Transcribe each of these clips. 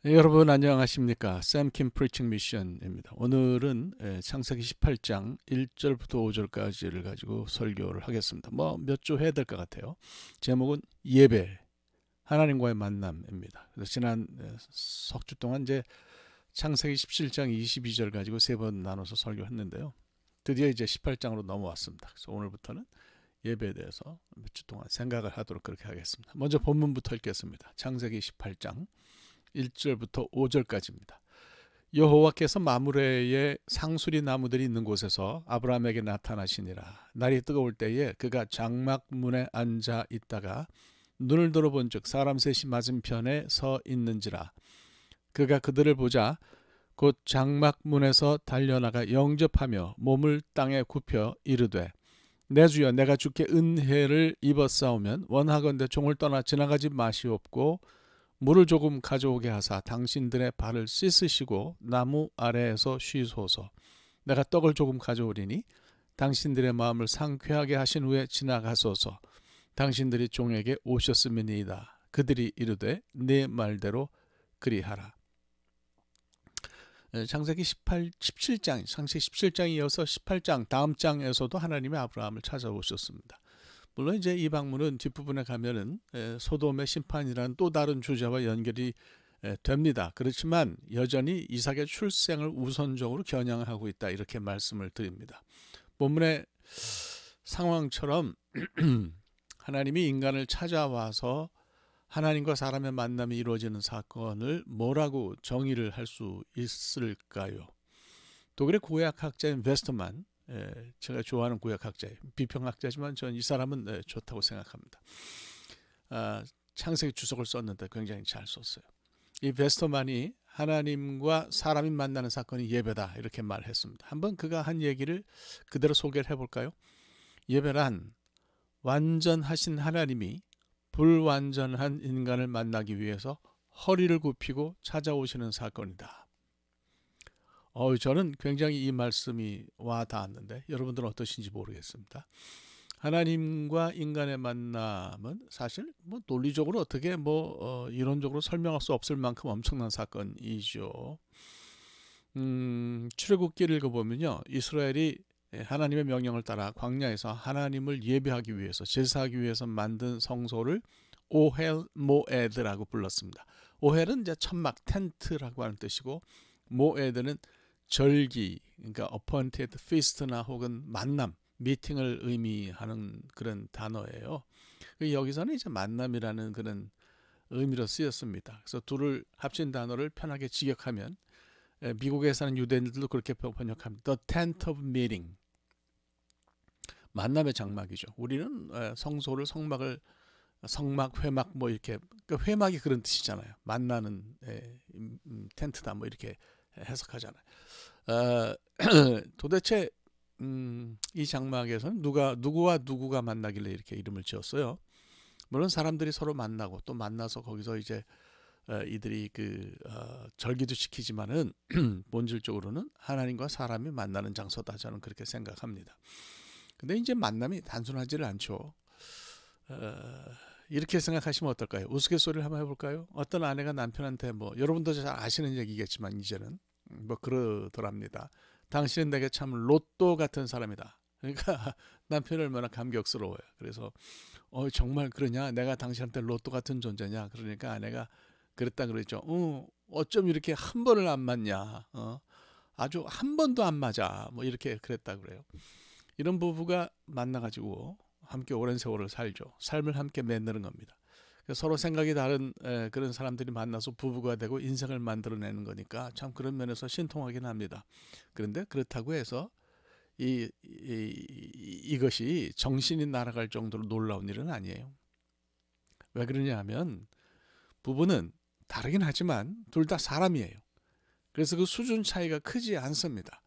네, 여러분 안녕하십니까? 샘킴 프리칭 미션입니다. 오늘은 창세기 18장 1절부터 5절까지를 가지고 설교를 하겠습니다. 뭐 몇 주 해야 될 것 같아요. 제목은 예배, 하나님과의 만남입니다. 그래서 지난 석 주 동안 이제 창세기 17장 22절 가지고 세 번 나눠서 설교했는데요. 드디어 이제 18장으로 넘어왔습니다. 그래서 오늘부터는 예배에 대해서 몇 주 동안 생각을 하도록 그렇게 하겠습니다. 먼저 본문부터 읽겠습니다. 창세기 18장 1절부터 5절까지입니다. 여호와께서 마므레에 상수리 나무들이 있는 곳에서 아브라함에게 나타나시니라. 날이 뜨거울 때에 그가 장막 문에 앉아 있다가 눈을 들어본즉 사람 셋이 맞은편에 서 있는지라. 그가 그들을 보자 곧 장막 문에서 달려나가 영접하며 몸을 땅에 굽혀 이르되 내 주여, 내가 주께 은혜를 입었사오면 원하건대 종을 떠나 지나가지 마시옵고 물을 조금 가져오게 하사 당신들의 발을 씻으시고 나무 아래에서 쉬소서. 내가 떡을 조금 가져오리니 당신들의 마음을 상쾌하게 하신 후에 지나가소서. 당신들이 종에게 오셨음이니이다. 그들이 이르되 네 말대로 그리하라. 창세기 17장, 창세기 17장에 이어서 18장 다음 장에서도 하나님이 아브라함을 찾아오셨습니다. 물론 이제 이 방문은 뒷부분에 가면은 소돔의 심판이라는 또 다른 주제와 연결이 됩니다. 그렇지만 여전히 이삭의 출생을 우선적으로 겨냥하고 있다, 이렇게 말씀을 드립니다. 본문의 상황처럼 하나님이 인간을 찾아와서 하나님과 사람의 만남이 이루어지는 사건을 뭐라고 정의를 할 수 있을까요? 독일의 구약학자인 웨스터만, 제가 좋아하는 구약학자예요. 비평학자지만 전 이 사람은 좋다고 생각합니다. 창세기 주석을 썼는데 굉장히 잘 썼어요. 이 웨스터만이 하나님과 사람이 만나는 사건이 예배다, 이렇게 말했습니다. 한번 그가 한 얘기를 그대로 소개를 해볼까요? 예배란 완전하신 하나님이 불완전한 인간을 만나기 위해서 허리를 굽히고 찾아오시는 사건이다. 저는 굉장히 이 말씀이 와 닿았는데 여러분들은 어떠신지 모르겠습니다. 하나님과 인간의 만남은 사실 뭐 논리적으로 어떻게 이론적으로 설명할 수 없을 만큼 엄청난 사건이죠. 출애굽기를 읽어보면요, 이스라엘이 하나님의 명령을 따라 광야에서 하나님을 예배하기 위해서, 제사하기 위해서 만든 성소를 오헬 모에드라고 불렀습니다. 오헬은 이제 천막, 텐트라고 하는 뜻이고, 모에드는 절기, 그러니까 appointed feast나 혹은 만남, 미팅을 의미하는 그런 단어예요. 여기서는 이제 만남이라는 그런 의미로 쓰였습니다. 그래서 둘을 합친 단어를 편하게 직역하면, 미국에 사는 유대인들도 그렇게 번역합니다. The tent of meeting, 만남의 장막이죠. 우리는 성소를 성막, 회막 뭐 이렇게, 그러니까 회막이 그런 뜻이잖아요. 만나는 텐트다 뭐 이렇게 해석하잖아요. 도대체 이 장막에서는 누구와 누구가 만나길래 이렇게 이름을 지었어요. 물론 사람들이 서로 만나고 또 만나서 거기서 이제 이들이 절기도 지키지만은 본질적으로는 하나님과 사람이 만나는 장소다, 저는 그렇게 생각합니다. 근데 이제 만남이 단순하지를 않죠. 이렇게 생각하시면 어떨까요? 우스갯소리를 한번 해볼까요? 어떤 아내가 남편한테, 뭐 여러분도 잘 아시는 얘기겠지만 이제는 뭐 그러더랍니다. 당신은 내게 참 로또 같은 사람이다. 그러니까 남편이 얼마나 감격스러워요. 그래서 정말 그러냐? 내가 당신한테 로또 같은 존재냐? 그러니까 아내가 그랬다 그랬죠. 어쩜 이렇게 한 번을 안 맞냐? 아주 한 번도 안 맞아. 뭐 이렇게 그랬다 그래요. 이런 부부가 만나가지고 함께 오랜 세월을 살죠. 삶을 함께 만드는 겁니다. 서로 생각이 다른 그런 사람들이 만나서 부부가 되고 인생을 만들어내는 거니까 참 그런 면에서 신통하긴 합니다. 그런데 그렇다고 해서 이것이 정신이 날아갈 정도로 놀라운 일은 아니에요. 왜 그러냐 하면 부부는 다르긴 하지만 둘 다 사람이에요. 그래서 그 수준 차이가 크지 않습니다.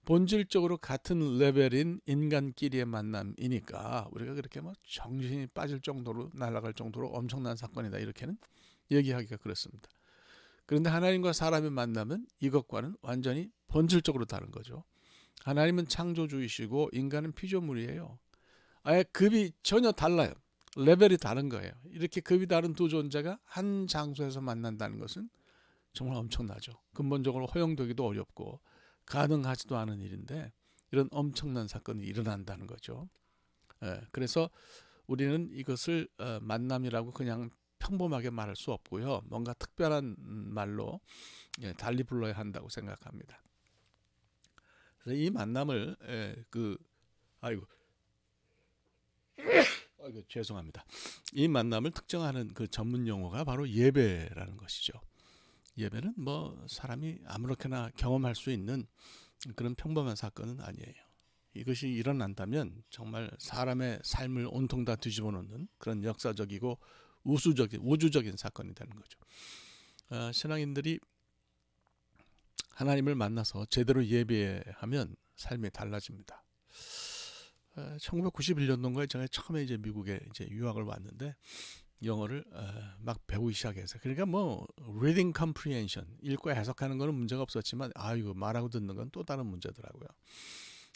본질적으로 같은 레벨인 인간끼리의 만남이니까 우리가 그렇게 정신이 빠질 정도로 날아갈 정도로 엄청난 사건이다, 이렇게는 얘기하기가 그렇습니다. 그런데 하나님과 사람의 만남은 이것과는 완전히 본질적으로 다른 거죠. 하나님은 창조주이시고 인간은 피조물이에요. 아예 급이 전혀 달라요. 레벨이 다른 거예요. 이렇게 급이 다른 두 존재가 한 장소에서 만난다는 것은 정말 엄청나죠. 근본적으로 허용되기도 어렵고 가능하지도 않은 일인데 이런 엄청난 사건이 일어난다는 거죠. 그래서 우리는 이것을 만남이라고 그냥 평범하게 말할 수 없고요. 뭔가 특별한 말로 달리 불러야 한다고 생각합니다. 그래서 이 만남을 아이고 죄송합니다. 이 만남을 특정하는 그 전문 용어가 바로 예배라는 것이죠. 예배는 뭐 사람이 아무렇게나 경험할 수 있는 그런 평범한 사건은 아니에요. 이것이 일어난다면 정말 사람의 삶을 온통 다 뒤집어 놓는 그런 역사적이고 우주적인 사건이 되는 거죠. 신앙인들이 하나님을 만나서 제대로 예배하면 삶이 달라집니다. 1991년도인가에 제가 처음에 이제 미국에 이제 유학을 왔는데 영어를 막 배우기 시작해서 그러니까 뭐 reading comprehension 읽고 해석하는 거는 문제가 없었지만 이거 말하고 듣는 건 또 다른 문제더라고요.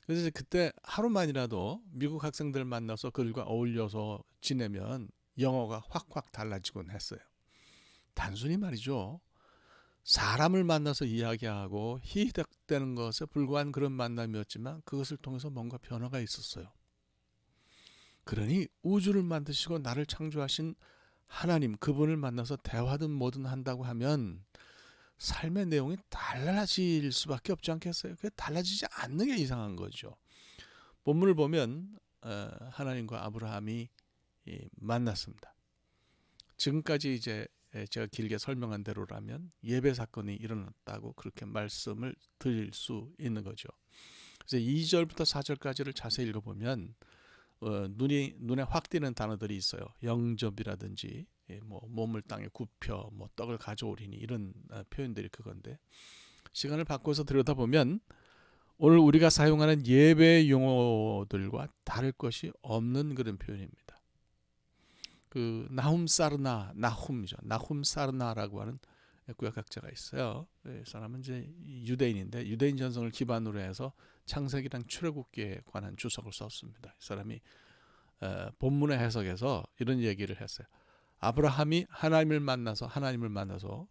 그래서 그때 하루만이라도 미국 학생들 만나서 그들과 어울려서 지내면 영어가 확확 달라지곤 했어요. 단순히 말이죠. 사람을 만나서 이야기하고 희덕되는 것에 불과한 그런 만남이었지만 그것을 통해서 뭔가 변화가 있었어요. 그러니 우주를 만드시고 나를 창조하신 하나님 그분을 만나서 대화든 뭐든 한다고 하면 삶의 내용이 달라질 수밖에 없지 않겠어요? 그게 달라지지 않는 게 이상한 거죠. 본문을 보면 하나님과 아브라함이 만났습니다. 지금까지 이제 제가 길게 설명한 대로라면 예배 사건이 일어났다고 그렇게 말씀을 드릴 수 있는 거죠. 그래서 2절부터 4절까지를 자세히 읽어보면 눈에 확 띄는 단어들이 있어요. 영접이라든지 뭐 몸을 땅에 굽혀 뭐 떡을 가져오리니 이런 표현들이 그건데 시간을 바꿔서 들여다보면 오늘 우리가 사용하는 예배 용어들과 다를 것이 없는 그런 표현입니다. 그 나훔사르나라고 하는 구약학자가 있어요. 이 사람은 이제 유대인인데 유대인 전성을 기반으로 해서 창세기랑 출애굽기에 관한 주석을 썼습니다. 이 사람이 본문의 해석에서 이런 얘기를 했어요. 아브라함이 하나님을 만나서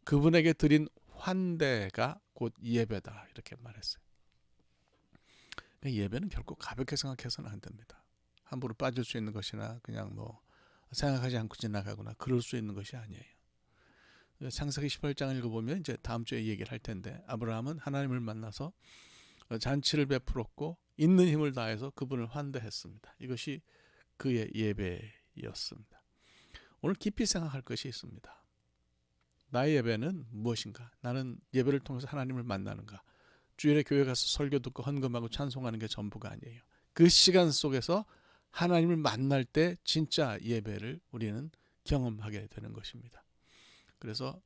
그분에게 드린 환대가 곧 예배다 이렇게 말했어요. 예배는 결코 가볍게 생각해서는 안 됩니다. 함부로 빠질 수 있는 것이나 그냥 뭐 생각하지 않고 지나가거나 그럴 수 있는 것이 아니에요. 창세기 18장을 읽어보면 이제 다음 주에 얘기를 할 텐데 아브라함은 하나님을 만나서 잔치를 베풀었고 있는 힘을 다해서 그분을 환대했습니다. 이것이 그의 예배였습니다. 오늘 깊이 생각할 것이 있습니다. 나의 예배는 무엇인가? 나는 예배를 통해서 하나님을 만나는가? 주일에 교회 가서 설교 듣고 헌금하고 찬송하는 게 전부가 아니에요. 그 시간 속에서 하나님을 만날 때 진짜 예배를 우리는 경험하게 되는 것입니다. 그래서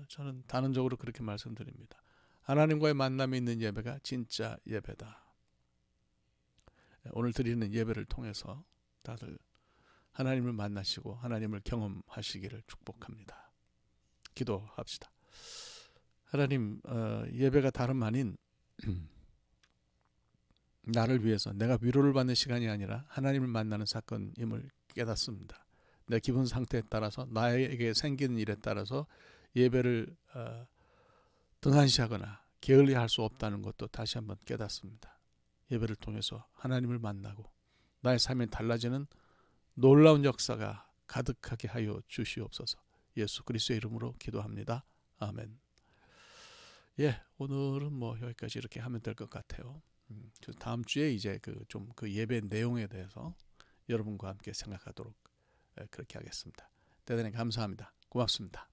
저는 단언적으로 그렇게 말씀드립니다. 하나님과의 만남이 있는 예배가 진짜 예배다. 오늘 드리는 예배를 통해서 다들 하나님을 만나시고 하나님을 경험하시기를 축복합니다. 기도합시다. 하나님, 예배가 다름 아닌 나를 위해서 내가 위로를 받는 시간이 아니라 하나님을 만나는 사건임을 깨닫습니다. 내 기분 상태에 따라서 나에게 생기는 일에 따라서 예배를 등한시하거나 게을리할 수 없다는 것도 다시 한번 깨닫습니다. 예배를 통해서 하나님을 만나고 나의 삶이 달라지는 놀라운 역사가 가득하게 하여 주시옵소서. 예수 그리스도의 이름으로 기도합니다. 아멘. 오늘은 뭐 여기까지 이렇게 하면 될 것 같아요. 다음 주에 이제 그 예배 내용에 대해서 여러분과 함께 생각하도록 그렇게 하겠습니다. 대단히 감사합니다. 고맙습니다.